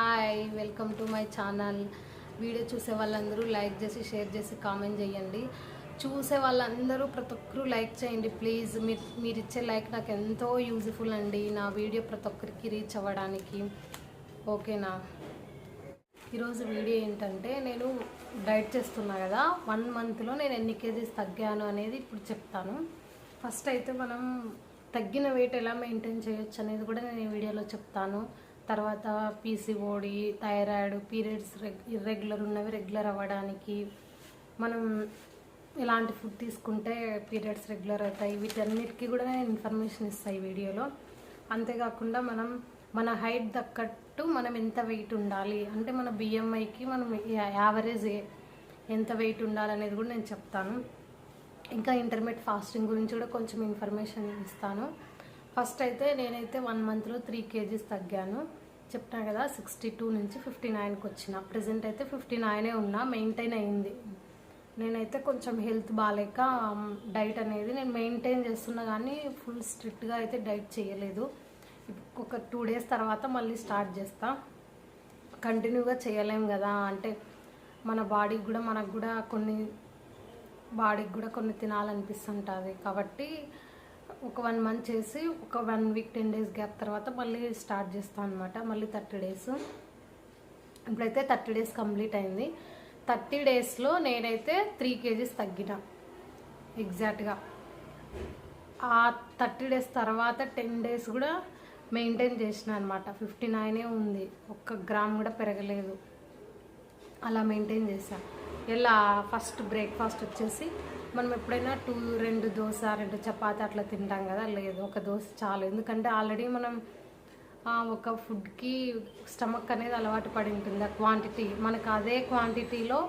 Hi, welcome to my channel. Video చూసే వాళ్ళందరూ like చేసి షేర్ చేసి కామెంట్ చేయండి. చూసే వాళ్ళందరూ ప్రతి ఒక్కరు లైక్ చేయండి ప్లీజ్. మీరు ఇచ్చే లైక్ నాకు ఎంతో యూజ్ఫుల్ అండి, నా వీడియో ప్రతి ఒక్కరికి రీచ్ అవ్వడానికి. ఓకేనా? ఈరోజు వీడియో ఏంటంటే, నేను డైట్ చేస్తున్నా కదా, 1 మంత్లో నేను ఎన్ని కేజీస్ తగ్గాను అనేది ఇప్పుడు చెప్తాను. ఫస్ట్ అయితే మనం తగ్గిన వెయిట్ ఎలా మెయింటైన్ చేయొచ్చు అనేది కూడా నేను ఈ వీడియోలో చెప్తాను. తర్వాత పీసీఓడి, థైరాయిడ్, పీరియడ్స్ ఇర్రెగ్యులర్ ఉన్నవి రెగ్యులర్ అవ్వడానికి మనం ఎలాంటి ఫుడ్ తీసుకుంటే పీరియడ్స్ రెగ్యులర్ అవుతాయి, వీటన్నిటికీ కూడా నేను ఇన్ఫర్మేషన్ ఇస్తాను ఈ వీడియోలో. అంతేకాకుండా మన హైట్ తగ్గట్టు మనం ఎంత వెయిట్ ఉండాలి, అంటే మన బిఎంఐకి మనం యావరేజ్ ఎంత వెయిట్ ఉండాలనేది కూడా నేను చెప్తాను. ఇంకా ఇంటర్మీడియట్ ఫాస్టింగ్ గురించి కూడా కొంచెం ఇన్ఫర్మేషన్ ఇస్తాను. ఫస్ట్ అయితే నేనైతే 1 మంత్లో 3 కేజీస్ తగ్గాను. చెప్తా కదా, 62 నుంచి 59కి వచ్చిన. ప్రజెంట్ అయితే 59 ఉన్నా, మెయింటైన్ అయింది. నేనైతే కొంచెం హెల్త్ బాగాలేక డైట్ అనేది నేను మెయింటైన్ చేస్తున్నా, కానీ ఫుల్ స్ట్రిక్ట్గా అయితే డైట్ చేయలేదు. ఒక 2 డేస్ తర్వాత మళ్ళీ స్టార్ట్ చేస్తా. కంటిన్యూగా చేయలేం కదా, అంటే మన బాడీకి కూడా మనకు కూడా కొన్ని తినాలనిపిస్తుంటుంది. కాబట్టి ఒక 1 మంత్ చేసి ఒక 1 వీక్ 10 డేస్ గ్యాప్ తర్వాత మళ్ళీ స్టార్ట్ చేస్తాను అనమాట. మళ్ళీ 30 డేస్. ఇప్పుడైతే 30 డేస్ కంప్లీట్ అయింది. 30 డేస్లో నేనైతే 3 కేజీస్ తగ్గిన ఎగ్జాక్ట్గా. ఆ 30 డేస్ తర్వాత 10 డేస్ కూడా మెయింటైన్ చేసిన అనమాట. 59 ఉంది, 1 గ్రామ్ కూడా పెరగలేదు. అలా మెయింటైన్ చేశాను. ఇలా ఫస్ట్ బ్రేక్ఫాస్ట్ వచ్చేసి మనం ఎప్పుడైనా 2 దోశ 2 చపాతి అట్లా తింటాం కదా, లేదు, 1 దోశ చాలు. ఎందుకంటే ఆల్రెడీ మనం ఒక ఫుడ్కి స్టమక్ అనేది అలవాటు పడి ఉంటుంది. ఆ క్వాంటిటీ మనకు అదే క్వాంటిటీలో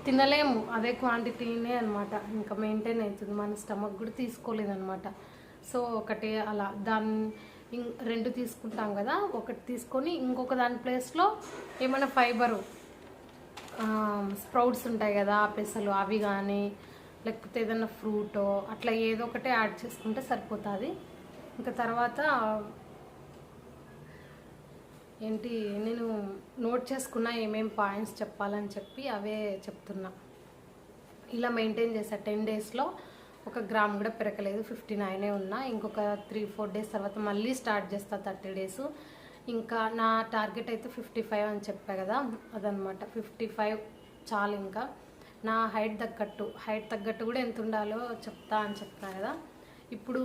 తినలేము, అదే క్వాంటిటీనే అనమాట. ఇంకా మెయింటైన్ అవుతుంది, మన స్టమక్ కూడా తీసుకోలేదన్నమాట. సో ఒకటి అలా దాన్ని 2 తీసుకుంటాం కదా, ఒకటి తీసుకొని ఇంకొక దాని ప్లేస్లో ఏమైనా ఫైబరు స్ప్రౌట్స్ ఉంటాయి కదా, పెసలు, అవి కానీ లేకపోతే ఏదైనా ఫ్రూటో అట్లా ఏదో ఒకటి యాడ్ చేసుకుంటే సరిపోతుంది. ఇంకా తర్వాత నేను నోట్ చేసుకున్నా ఏమేం పాయింట్స్ చెప్పాలని చెప్పి అవే చెప్తున్నా. ఇలా మెయింటైన్ చేసా. 10 డేస్లో 1 గ్రామ్ కూడా పెరగలేదు, 59 ఉన్నా. ఇంకొక 3-4 డేస్ తర్వాత మళ్ళీ స్టార్ట్ చేస్తా 30 డేస్. ఇంకా నా టార్గెట్ అయితే 55 అని చెప్పా కదా, అదనమాట. 55 చాలు. ఇంకా నా హైట్ తగ్గట్టు కూడా ఎంత ఉండాలో చెప్తా కదా. ఇప్పుడు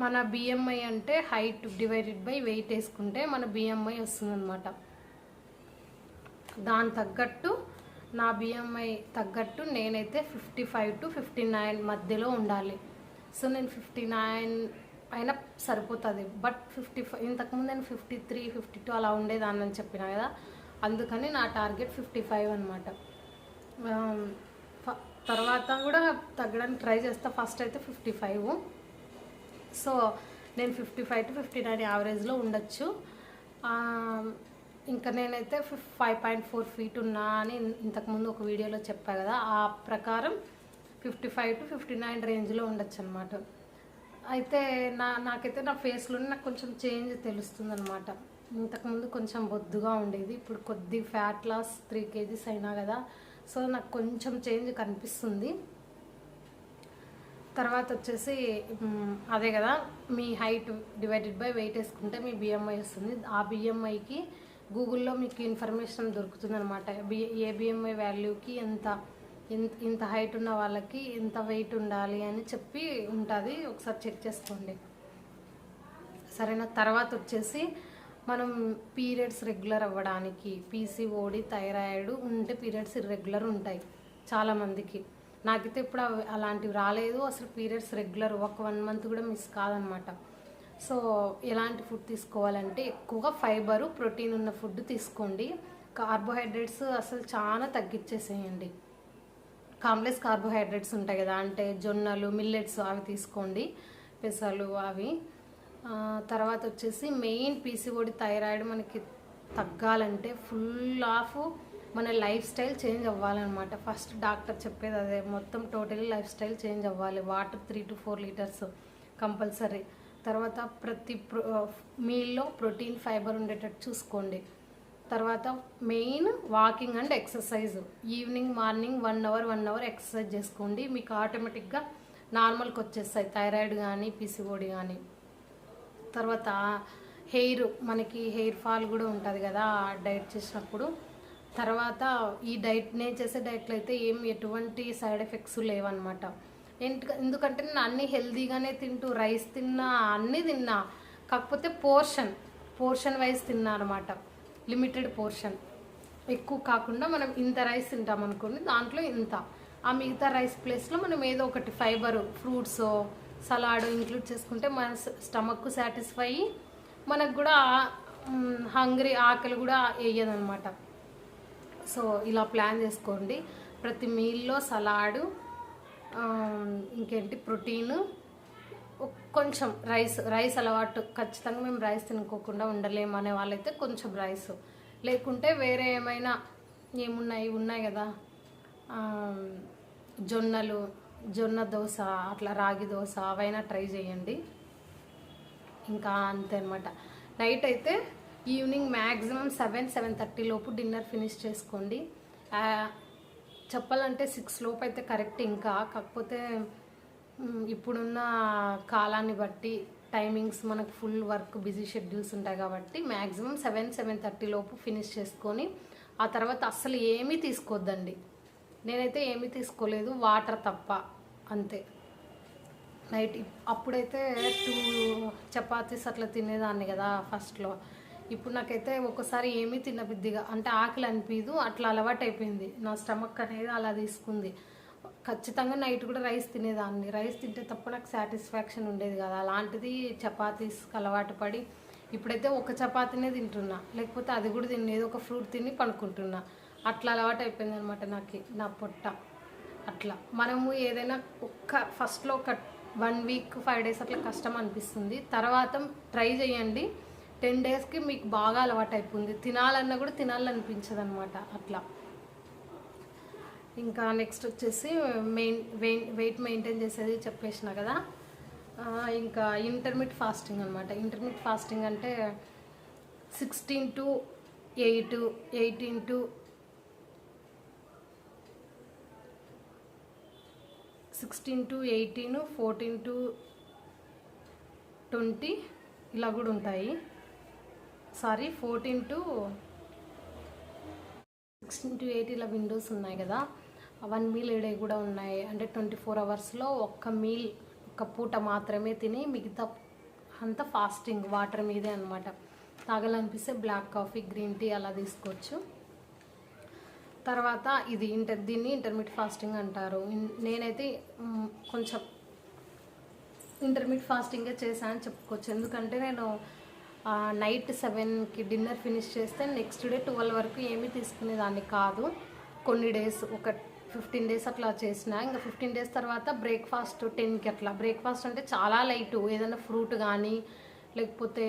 మన బిఎంఐ అంటే హైట్ డివైడెడ్ బై వెయిట్ వేసుకుంటే మన బిఎంఐ వస్తుందన్నమాట. దాని తగ్గట్టు నా బిఎంఐ తగ్గట్టు నేనైతే 55 to 59 మధ్యలో ఉండాలి. సో నేను 59 అయినా సరిపోతుంది. బట్ 55 ఇంతకుముందు నేను 53, 52 అలా ఉండేదాన్ని అని చెప్పిన కదా, అందుకని నా టార్గెట్ 55 అనమాట. తర్వాత కూడా తగ్గడానికి ట్రై చేస్తా. ఫస్ట్ అయితే 55. సో నేను 55 to 59 యావరేజ్లో ఉండొచ్చు. ఇంకా నేనైతే 5.4 feet ఉన్నా అని ఇంతకుముందు ఒక వీడియోలో చెప్పా కదా, ఆ ప్రకారం 55 to 59 రేంజ్లో ఉండొచ్చు అనమాట. అయితే నాకైతే నా ఫేస్లో నాకు కొంచెం చేంజ్ తెలుస్తుంది అనమాట. ఇంతకుముందు కొంచెం బొద్దుగా ఉండేది, ఇప్పుడు కొద్ది ఫ్యాట్ లాస్ 3 కేజీస్ అయినా కదా, సో నాకు కొంచెం చేంజ్ కనిపిస్తుంది. తర్వాత వచ్చేసి అదే కదా, మీ హైట్ డివైడెడ్ బై వెయిట్ వేసుకుంటే మీ బిఎంఐ వస్తుంది. ఆ బిఎంఐకి గూగుల్లో మీకు ఇన్ఫర్మేషన్ దొరుకుతుంది అనమాట. ఏ బిఎంఐ వాల్యూకి ఇంత హైట్ ఉన్న వాళ్ళకి ఎంత వెయిట్ ఉండాలి అని చెప్పి ఉంటుంది, ఒకసారి చెక్ చేసుకోండి సరేనా. తర్వాత వచ్చేసి మనం పీరియడ్స్ రెగ్యులర్ అవ్వడానికి, పీసీఓడి, థైరాయిడ్ ఉంటే పీరియడ్స్ ఇర్రెగ్యులర్ ఉంటాయి చాలామందికి. నాకైతే ఇప్పుడు అలాంటివి రాలేదు, అసలు పీరియడ్స్ రెగ్యులర్, ఒక 1 మంత్ కూడా మిస్ కాదనమాట. సో ఎలాంటి ఫుడ్ తీసుకోవాలంటే ఎక్కువగా ఫైబరు, ప్రోటీన్ ఉన్న ఫుడ్ తీసుకోండి. కార్బోహైడ్రేట్స్ అసలు చాలా తగ్గించేసేయండి. కాంప్లెక్స్ కార్బోహైడ్రేట్స్ ఉంటాయి కదా, అంటే జొన్నలు, మిల్లెట్స్, అవి తీసుకోండి, పెసలు అవి. తర్వాత వచ్చేసి మెయిన్ పీసీఓడి, థైరాయిడ్ మనకి తగ్గాలంటే ఫుల్ ఆఫ్ మన లైఫ్ స్టైల్ చేంజ్ అవ్వాలన్నమాట. ఫస్ట్ డాక్టర్ చెప్పేది అదే, మొత్తం టోటలీ లైఫ్ స్టైల్ చేంజ్ అవ్వాలి. Water 3 to 4 litres compulsory. తర్వాత ప్రతి మీల్లో ప్రోటీన్ ఫైబర్ ఉండేటట్టు చూసుకోండి. తర్వాత main walking and exercise. Evening morning 1 hour exercise చేసుకోండి. మీకు ఆటోమేటిక్గా నార్మల్కి వచ్చేస్తాయి థైరాయిడ్ కానీ పీసీఓడి కానీ. తర్వాత మనకి హెయిర్ ఫాల్ కూడా ఉంటుంది కదా డైట్ చేసినప్పుడు. తర్వాత ఈ నేను చేసే డైట్లో అయితే ఎటువంటి సైడ్ ఎఫెక్ట్స్ లేవన్నమాట. ఎందుకంటే నేను అన్నీ హెల్దీగానే రైస్ తిన్నా, అన్నీ తిన్నా, కాకపోతే పోర్షన్ వైజ్ తిన్నా అనమాట. లిమిటెడ్ పోర్షన్, ఎక్కువ కాకుండా మనం ఇంత రైస్ తింటాం అనుకోండి, దాంట్లో ఇంత, ఆ మిగతా రైస్ ప్లేస్లో మనం ఏదో ఒకటి ఫైబరు, ఫ్రూట్స్, సలాడ్ ఇంక్లూడ్ చేసుకుంటే మన స్టమక్ సాటిస్ఫై, మనకు కూడా ఆకలి కూడా వేయదనమాట. సో ఇలా ప్లాన్ చేసుకోండి. ప్రతి మీల్లో సలాడు, ఇంకేంటి ప్రోటీన్, కొంచెం రైస్ అలవాటు, ఖచ్చితంగా మేము రైస్ తినుకోకుండా ఉండలేము అనే వాళ్ళైతే కొంచెం రైస్, లేకుంటే వేరే ఏమైనా ఉన్నాయి కదా జొన్న దోశ, అట్లా రాగి దోశ, అవైనా ట్రై చేయండి. ఇంకా అంతే అనమాట. నైట్ అయితే ఈవినింగ్ మ్యాక్సిమం 7-7:30 లోపు డిన్నర్ ఫినిష్ చేసుకోండి. చెప్పాలంటే 6 లోపు అయితే కరెక్ట్. ఇంకా కాకపోతే ఇప్పుడున్న కాలాన్ని బట్టి టైమింగ్స్ మనకు ఫుల్ వర్క్, బిజీ షెడ్యూల్స్ ఉంటాయి కాబట్టి మ్యాక్సిమం 7-7:30 లోపు ఫినిష్ చేసుకొని ఆ తర్వాత అస్సలు ఏమీ తీసుకోవద్దండి. నేనైతే ఏమీ తీసుకోలేదు, వాటర్ తప్ప, అంతే. నైట్ అప్పుడైతే 2 చపాతీస్ అట్లా తినేదాన్ని కదా ఫస్ట్లో. ఇప్పుడు నాకైతే ఒక్కసారి ఏమీ తినబుద్దిగా, అంటే ఆకలి అనిపించదు, అట్లా అలవాటు అయిపోయింది. నా స్టమక్ అనేది అలా తీసుకుంది. ఖచ్చితంగా నైట్ కూడా రైస్ తినేదాన్ని. రైస్ తింటే తప్ప నాకు సాటిస్ఫాక్షన్ ఉండేది కదా. అలాంటిది చపాతీస్కి అలవాటు పడి ఇప్పుడైతే ఒక చపాతీనే తింటున్నా, లేకపోతే అది కూడా ఏదో ఒక ఫ్రూట్ తిని పడుకుంటున్నా. అట్లా అలవాటు అయిపోయింది అనమాట నా పొట్ట. అట్లా మనము ఏదైనా ఫస్ట్లో ఒక 1 వీక్ 5 డేస్ అట్లా కష్టం అనిపిస్తుంది. తర్వాత ట్రై చేయండి, 10 డేస్కి మీకు బాగా అలవాటు అయిపోయింది. తినాలన్నా కూడా తినాలనిపించదు అనమాట. అట్లా ఇంకా నెక్స్ట్ వచ్చేసి వెయిట్ మెయింటైన్ చేసేది చెప్పేసిన కదా. ఇంకా ఇంటర్మీడియట్ ఫాస్టింగ్ అనమాట. ఇంటర్మీడియట్ ఫాస్టింగ్ అంటే 16 to 8, 18 to 16 to 18, 14 to 20 ఇలా కూడా ఉంటాయి. 14 to 16 to 8 ఇలా విండోస్ ఉన్నాయి కదా. 1 మీల్ ఏ డే కూడా ఉన్నాయి. అంటే 24 అవర్స్లో ఒక్క మీల్, ఒక పూట మాత్రమే తిని మిగతా అంతా ఫాస్టింగ్, వాటర్ మీదే అనమాట. తాగాలనిపిస్తే బ్లాక్ కాఫీ, గ్రీన్ టీ అలా తీసుకోవచ్చు. తర్వాత దీన్ని ఇంటర్మీడియట్ ఫాస్టింగ్ అంటారు. నేనైతే కొంచెం ఇంటర్మీడియట్ ఫాస్టింగే చేశానని చెప్పుకోవచ్చు. ఎందుకంటే నేను నైట్ 7కి డిన్నర్ ఫినిష్ చేస్తే నెక్స్ట్ డే 12 వరకు ఏమీ తీసుకునేదాన్ని కాదు. కొన్ని డేస్, ఒక 15 డేస్ అట్లా చేసిన. ఇంకా 15 డేస్ తర్వాత బ్రేక్ఫాస్ట్ 10కి అట్లా. బ్రేక్ఫాస్ట్ అంటే చాలా లైట్, ఏదైనా ఫ్రూట్ కానీ లేకపోతే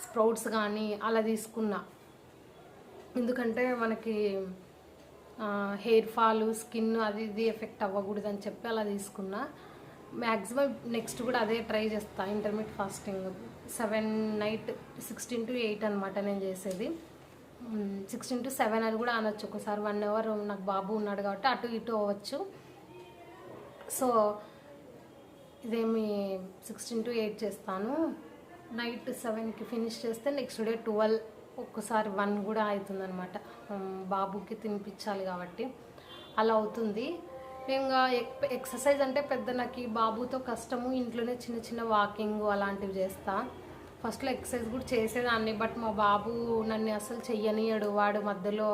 స్ప్రౌట్స్ కానీ అలా తీసుకున్నా. ఎందుకంటే మనకి హెయిర్ ఫాల్, స్కిన్ అది ఇది ఎఫెక్ట్ అవ్వకూడదని చెప్పి అలా తీసుకున్నా. మ్యాక్సిమం నెక్స్ట్ కూడా అదే ట్రై చేస్తా. ఇంటర్మీడియట్ ఫాస్టింగ్ 7 నైట్ 16 to 8 అనమాట నేను చేసేది. 16 to 7 అని కూడా అనొచ్చు. ఒకసారి 1 అవర్ నాకు బాబు ఉన్నాడు కాబట్టి అటు ఇటు అవ్వచ్చు. సో ఇదేమి 16 to 8 చేస్తాను. నైట్ 7కి ఫినిష్ చేస్తే నెక్స్ట్ డే 12, ఒక్కసారి 1 కూడా అవుతుంది అనమాట. బాబుకి తినిపించాలి కాబట్టి అలా అవుతుంది. ఇంకా ఎక్సర్సైజ్ అంటే పెద్ద నాకు బాబుతో కష్టము. ఇంట్లోనే చిన్న చిన్న వాకింగ్ అలాంటివి చేస్తా. ఫస్ట్లో ఎక్సర్సైజ్ కూడా చేసేదాన్ని, బట్ మా బాబు నన్ను అసలు చెయ్యనియడు. వాడు మధ్యలో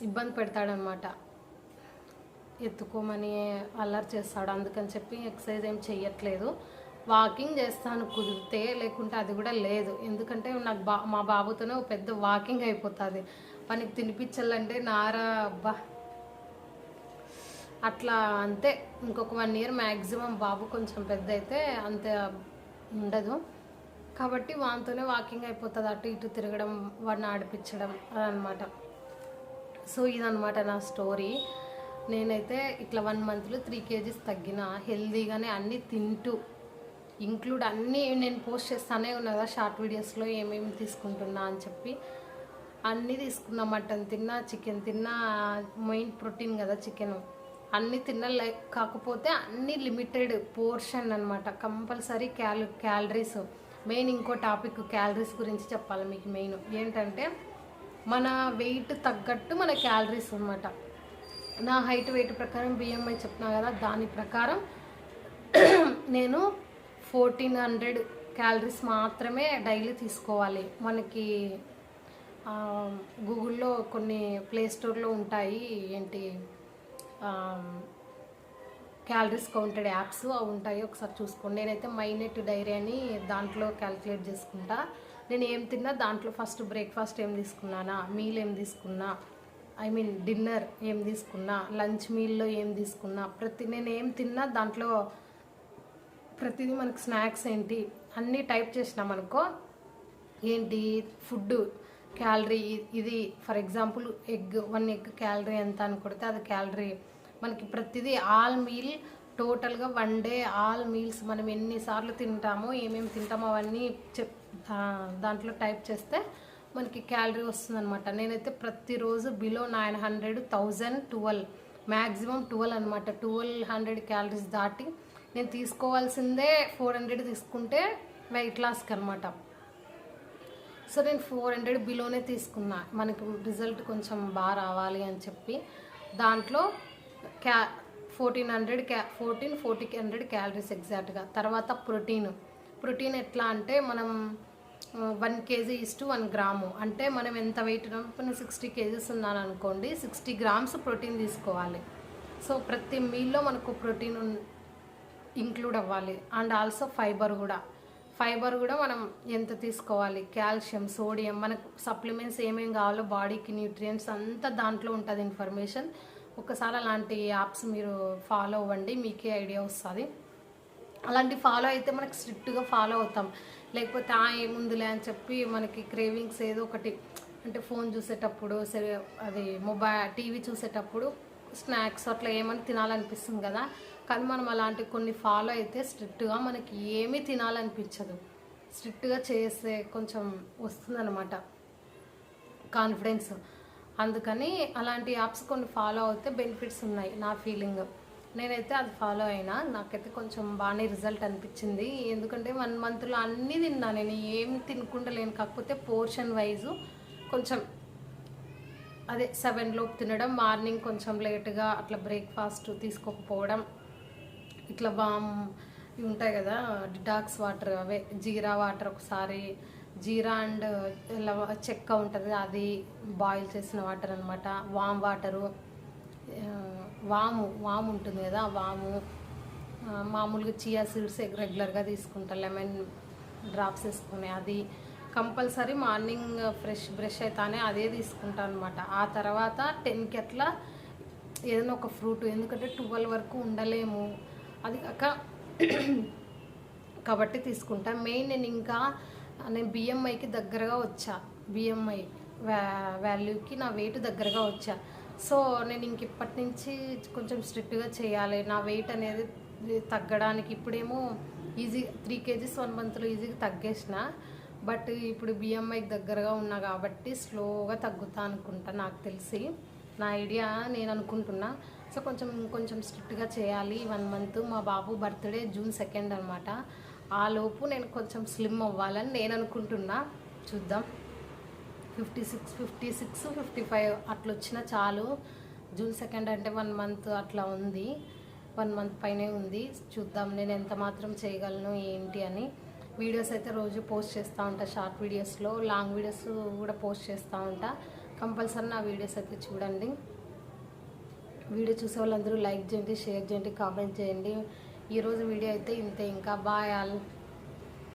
ఇబ్బంది పెడతాడనమాట, ఎత్తుకోమని అల్లరి చేస్తాడు. అందుకని చెప్పి ఎక్సర్సైజ్ ఏం చెయ్యట్లేదు. వాకింగ్ చేస్తాను కుదిరితే, లేకుంటే అది కూడా లేదు. ఎందుకంటే నాకు మా బాబుతోనే ఒక పెద్ద వాకింగ్ అయిపోతుంది. పనికి తినిపించాలంటే నారా అబ్బా అట్లా. అంతే, ఇంకొక 1 year మ్యాక్సిమం బాబు కొంచెం పెద్ద అయితే అంతే ఉండదు కాబట్టి వానితోనే వాకింగ్ అయిపోతుంది. అటు ఇటు తిరగడం, వాడిని ఆడిపించడం అదనమాట. సో ఇదనమాట నా స్టోరీ. నేనైతే ఇట్లా 1 monthలో 3 kgs తగ్గిన, హెల్దీగానే అన్నీ తింటూ. ఇంక్లూడ్ అన్నీ నేను పోస్ట్ చేస్తానే ఉన్నా కదా షార్ట్ వీడియోస్లో ఏమేమి తీసుకుంటున్నా అని చెప్పి. అన్నీ తీసుకున్నా, మటన్ తిన్నా, చికెన్ తిన్నా, మెయిన్ ప్రోటీన్ కదా చికెన్, అన్నీ తిన్నా. కాకపోతే అన్నీ లిమిటెడ్ పోర్షన్ అనమాట. Compulsory calories main. ఇంకో టాపిక్ క్యాలరీస్ గురించి చెప్పాలి మీకు. మెయిన్ ఏంటంటే మన వెయిట్ తగ్గట్టు మన క్యాలరీస్ అనమాట. నా హైట్ వెయిట్ ప్రకారం BMI చెప్తున్నా కదా, దాని ప్రకారం నేను 1400 క్యాలరీస్ మాత్రమే డైలీ తీసుకోవాలి. మనకి గూగుల్లో కొన్ని ప్లే స్టోర్లో ఉంటాయి ఏంటి క్యాలరీస్ కౌంటెడ్ యాప్స్ అవి ఉంటాయి, ఒకసారి చూసుకోండి. నేనైతే మైనెట్ డైరీ అని దాంట్లో క్యాలిక్యులేట్ చేసుకుంటా. నేను ఏం తిన్నా దాంట్లో ఫస్ట్ బ్రేక్ఫాస్ట్ ఏం తీసుకున్నానా, మీల్ ఏం తీసుకున్నా, డిన్నర్ ఏం తీసుకున్నా, లంచ్ మీల్లో ఏం తీసుకున్నా, నేను ఏం తిన్నా దాంట్లో ప్రతిదీ మనకు స్నాక్స్ ఏంటి అన్నీ టైప్ చేసినామనుకో, ఏంటి ఫుడ్ క్యాలరీ ఇది for example egg, 1 egg calorie ఎంత అని కొడితే అది క్యాలరీ మనకి ప్రతిదీ ఆల్ మీల్ టోటల్గా 1 డే ఆల్ మీల్స్ మనం ఎన్నిసార్లు తింటామో ఏమేమి తింటామో అవన్నీ దాంట్లో టైప్ చేస్తే మనకి క్యాలరీ వస్తుందన్నమాట. నేనైతే ప్రతిరోజు బిలో 900, 1000, 12 మ్యాక్సిమం 12 అనమాట. 1200 క్యాలరీస్ దాటి నేను తీసుకోవాల్సిందే 400 తీసుకుంటే వెయిట్ లాస్కి అనమాట. సో నేను 400 బిలోనే తీసుకున్నా, మనకు రిజల్ట్ కొంచెం బాగా రావాలి అని చెప్పి. దాంట్లో 1400 క్యాలరీస్ ఎగ్జాక్ట్గా. తర్వాత ప్రోటీన్ ఎట్లా అంటే మనం 1 kg = 1 గ్రాము. అంటే మనం ఎంత వెయిట్ ఇప్పుడు 60 kgs ఉన్నాను అనుకోండి, 60 grams ప్రోటీన్ తీసుకోవాలి. సో ప్రతి మీల్లో మనకు ప్రోటీన్ ఇంక్లూడ్ అవ్వాలి. అండ్ ఆల్సో ఫైబర్ కూడా మనం ఎంత తీసుకోవాలి, కాల్షియం, సోడియం, మనకు సప్లిమెంట్స్ ఏమేమి కావాలో బాడీకి, న్యూట్రియంట్స్ అంతా దాంట్లో ఉంటుంది ఇన్ఫర్మేషన్. ఒకసారి అలాంటి యాప్స్ మీరు ఫాలో అవ్వండి, మీకే ఐడియా వస్తుంది. అలాంటి ఫాలో అయితే మనకు స్ట్రిక్ట్గా ఫాలో అవుతాం. లేకపోతే ఏముందిలే అని చెప్పి మనకి క్రేవింగ్స్ ఏదో ఒకటి, అంటే ఫోన్ చూసేటప్పుడు సరే, అది టీవీ చూసేటప్పుడు స్నాక్స్ అట్లా ఏమని తినాలనిపిస్తుంది కదా. కానీ మనం అలాంటి కొన్ని ఫాలో అయితే స్ట్రిక్ట్గా మనకి ఏమీ తినాలనిపించదు. స్ట్రిక్ట్గా చేస్తే కొంచెం వస్తుందన్నమాట కాన్ఫిడెన్స్. అందుకని అలాంటి యాప్స్ కొన్ని ఫాలో అయితే బెనిఫిట్స్ ఉన్నాయి నా ఫీలింగ్. నేనైతే అది ఫాలో అయినా, నాకైతే కొంచెం బాగానే రిజల్ట్ అనిపించింది. ఎందుకంటే 1 monthలో అన్నీ తిన్నా, నేను ఏమి తినకుండా లేను. కాకపోతే పోర్షన్ వైజు కొంచెం అదే 7 లోపు తినడం, మార్నింగ్ కొంచెం లేట్గా అట్లా బ్రేక్ఫాస్ట్ తీసుకోకపోవడం, ఇట్లా ఇవి ఉంటాయి కదా డిటాక్స్ వాటర్, అవే జీరా వాటర్, ఒకసారి జీరా అండ్ చెక్క ఉంటుంది అది బాయిల్ చేసిన వాటర్ అనమాట. వాము ఉంటుంది కదా, మామూలుగా చియా సీడ్స్ రెగ్యులర్గా తీసుకుంటా, లెమన్ డ్రాప్స్ వేసుకుని అది కంపల్సరీ మార్నింగ్ ఫ్రెష్ బ్రష్ అయితేనే అదే తీసుకుంటాను అనమాట. ఆ తర్వాత 10కి అట్లా ఏదైనా ఒక ఫ్రూట్, ఎందుకంటే 12 వరకు ఉండలేము, అది కాక కాబట్టి తీసుకుంటా. మెయిన్ నేను BMIకి దగ్గరగా వచ్చా, BMI వాల్యూకి నా వెయిట్ దగ్గరగా వచ్చా. సో నేను ఇప్పటి నుంచి కొంచెం స్ట్రిక్ట్గా చేయాలి నా వెయిట్ అనేది తగ్గడానికి. ఇప్పుడేమో ఈజీ 3 kgs 1 monthలో ఈజీగా తగ్గేసిన, బట్ ఇప్పుడు BMIకి దగ్గరగా ఉన్నా కాబట్టి స్లోగా తగ్గుతా అనుకుంటా, నాకు తెలిసి నా ఐడియా నేను అనుకుంటున్నా. సో కొంచెం స్ట్రిక్ట్గా చేయాలి 1 month. మా బాబు బర్త్డే June 2 అనమాట. ఆ లోపు నేను కొంచెం స్లిమ్ అవ్వాలని నేను అనుకుంటున్నా. చూద్దాం, 56, 55 అట్లా వచ్చినా చాలు. June 2 అంటే 1 month అట్లా ఉంది, 1 month పైనే ఉంది. చూద్దాం నేను ఎంత మాత్రం చేయగలను ఏంటి అని. వీడియోస్ అయితే రోజు పోస్ట్ చేస్తూ ఉంటా, షార్ట్ వీడియోస్లో, లాంగ్ వీడియోస్ కూడా పోస్ట్ చేస్తూ ఉంటా. కంపల్సరీ నా వీడియోస్ అయితే చూడండి. వీడియో చూసే వాళ్ళందరూ లైక్ చేయండి, షేర్ చేయండి, కామెంట్ చేయండి. ఈరోజు వీడియో అయితే ఇంతే. ఇంకా బాయ్ ఆల్.